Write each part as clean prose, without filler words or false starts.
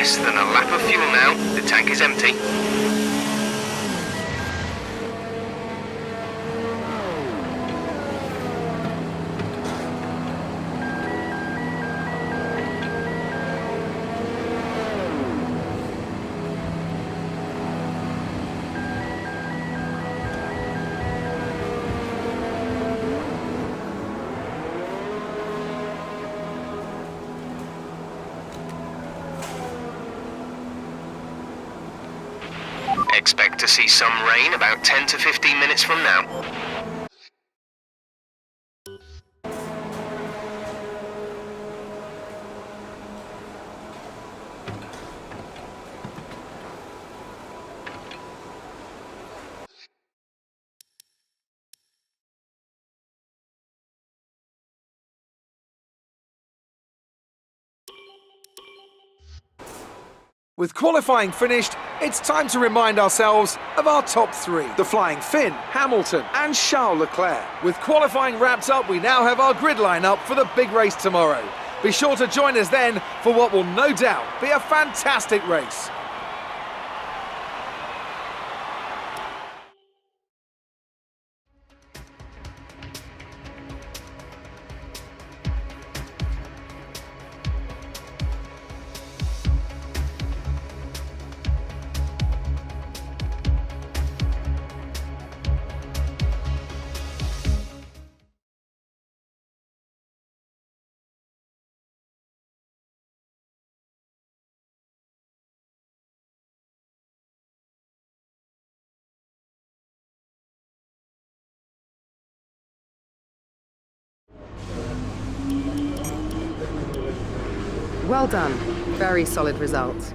Less than a lap of fuel now. The tank is empty. Expect to see some rain about 10 to 15 minutes from now. With qualifying finished, it's time to remind ourselves of our top three. The Flying Finn, Hamilton and Charles Leclerc. With qualifying wrapped up, we now have our grid lineup for the big race tomorrow. Be sure to join us then for what will no doubt be a fantastic race. Well done. Very solid result.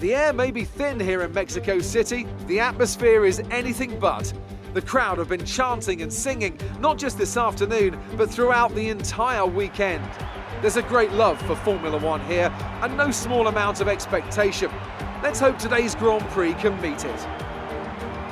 The air may be thin here in Mexico City, the atmosphere is anything but. The crowd have been chanting and singing, not just this afternoon, but throughout the entire weekend. There's a great love for Formula One here, and no small amount of expectation. Let's hope today's Grand Prix can meet it.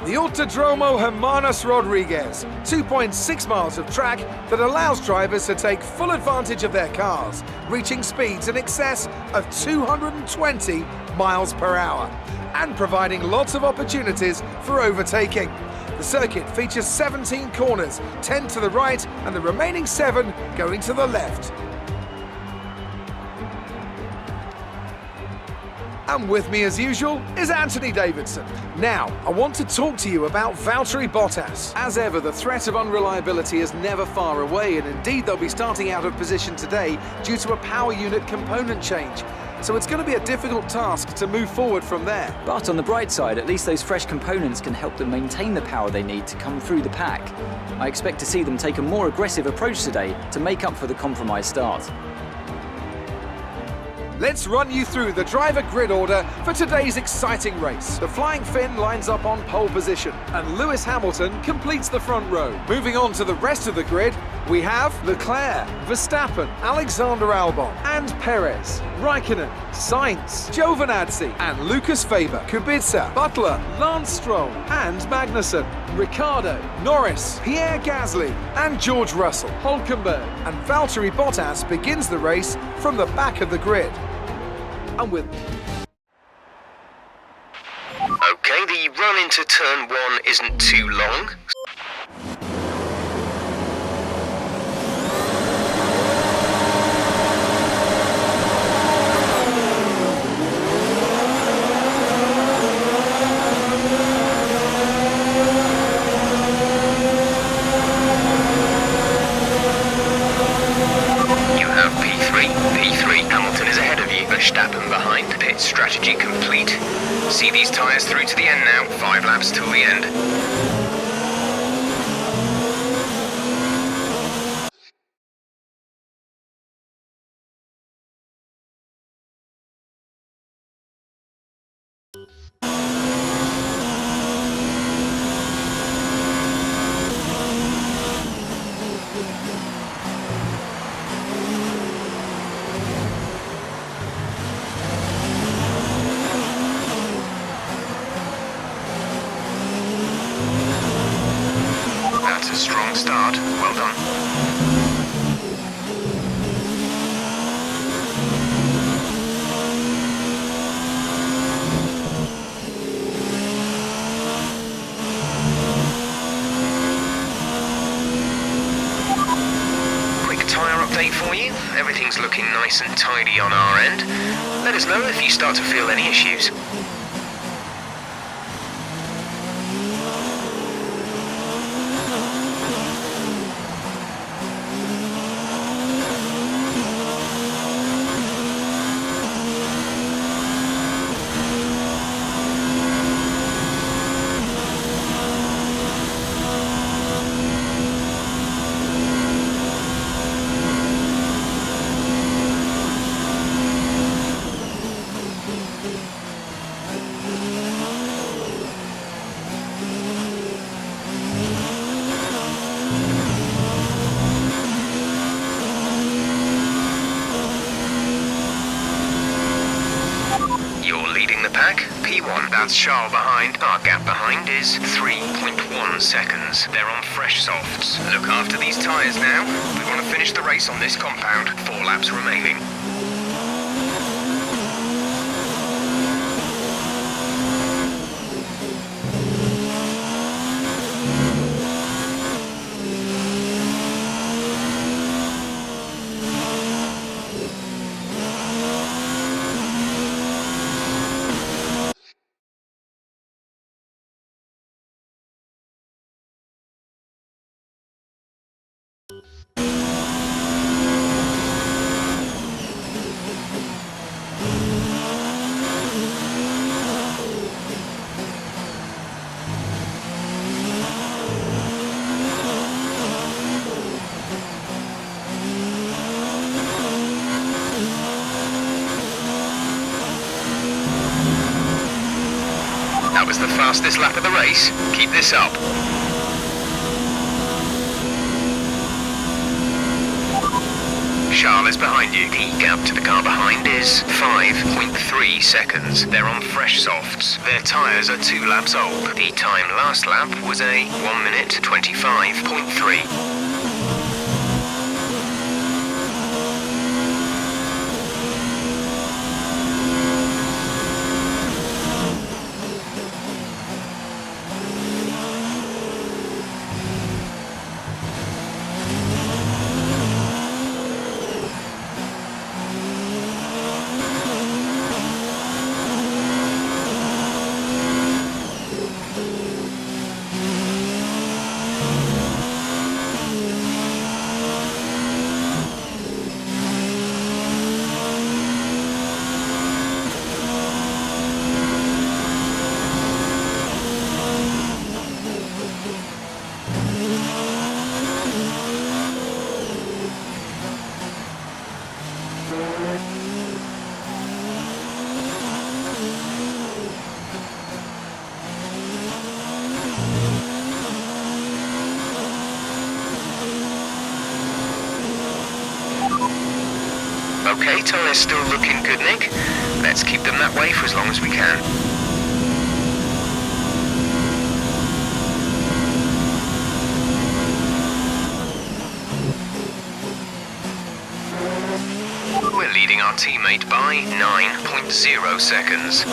The Autodromo Hermanos Rodriguez, 2.6 miles of track that allows drivers to take full advantage of their cars, reaching speeds in excess of 220 miles per hour, and providing lots of opportunities for overtaking. The circuit features 17 corners, 10 to the right and the remaining 7 going to the left. And with me as usual is Anthony Davidson. Now, I want to talk to you about Valtteri Bottas. As ever, the threat of unreliability is never far away, and indeed they'll be starting out of position today due to a power unit component change. So it's going to be a difficult task to move forward from there. But on the bright side, at least those fresh components can help them maintain the power they need to come through the pack. I expect to see them take a more aggressive approach today to make up for the compromised start. Let's run you through the driver grid order for today's exciting race. The Flying Finn lines up on pole position, and Lewis Hamilton completes the front row. Moving on to the rest of the grid, we have Leclerc, Verstappen, Alexander Albon, and Perez, Raikkonen, Sainz, Giovinazzi, and Lucas Faber, Kubica, Butler, Lance Stroll, and Magnussen, Ricciardo, Norris, Pierre Gasly, and George Russell, Hülkenberg, and Valtteri Bottas begins the race from the back of the grid. And with Okay, the run into turn 1 isn't too long. You have P3. Hamilton is ahead of you. Verstappen behind. Pit strategy complete. See these tyres through to the end now. 5 laps till the end. update for you. Everything's looking nice and tidy on our end. Let us know if you start to feel any issues. Pack, P1, that's Charles behind. Our gap behind is 3.1 seconds. They're on fresh softs. Look after these tyres now. We want to finish the race on this compound. 4 laps remaining. That was the fastest lap of the race. Keep this up. Charles is behind you. The gap to the car behind is 5.3 seconds. They're on fresh softs. Their tyres are 2 laps old. The time last lap was a 1 minute 25.3. Okay, tyres still looking good, Nick. Let's keep them that way for as long as we can. We're leading our teammate by 9.0 seconds.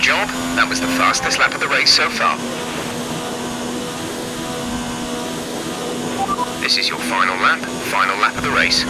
job. That was the fastest lap of the race so far. This is your final lap of the race.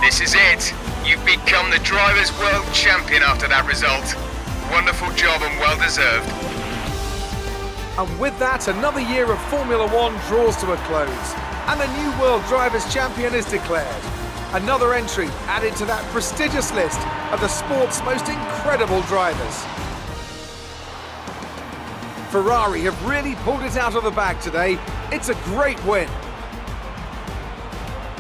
This is it. You've become the Drivers' World Champion after that result. Wonderful job and well deserved. And with that, another year of Formula One draws to a close. And the new World Drivers' Champion is declared. Another entry added to that prestigious list of the sport's most incredible drivers. Ferrari have really pulled it out of the bag today. It's a great win.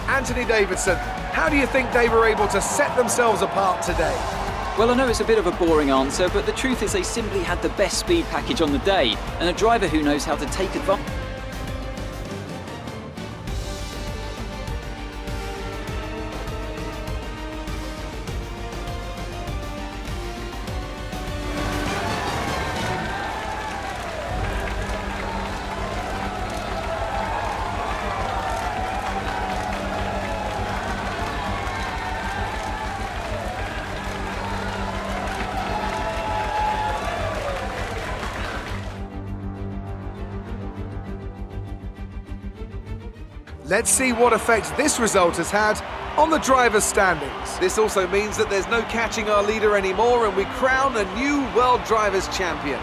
Anthony Davidson, how do you think they were able to set themselves apart today? Well, I know it's a bit of a boring answer, but the truth is they simply had the best speed package on the day, and a driver who knows how to take advantage. Let's see what effect this result has had on the drivers' standings. This also means that there's no catching our leader anymore and we crown a new World Drivers' Champion.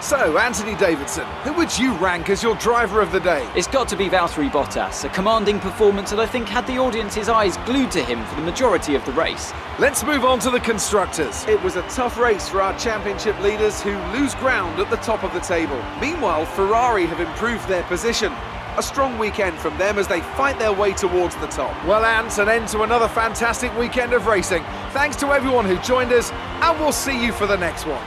So, Anthony Davidson, who would you rank as your driver of the day? It's got to be Valtteri Bottas, a commanding performance that I think had the audience's eyes glued to him for the majority of the race. Let's move on to the constructors. It was a tough race for our championship leaders who lose ground at the top of the table. Meanwhile, Ferrari have improved their position. A strong weekend from them as they fight their way towards the top. Well, Ant, an end to another fantastic weekend of racing. Thanks to everyone who joined us, and we'll see you for the next one.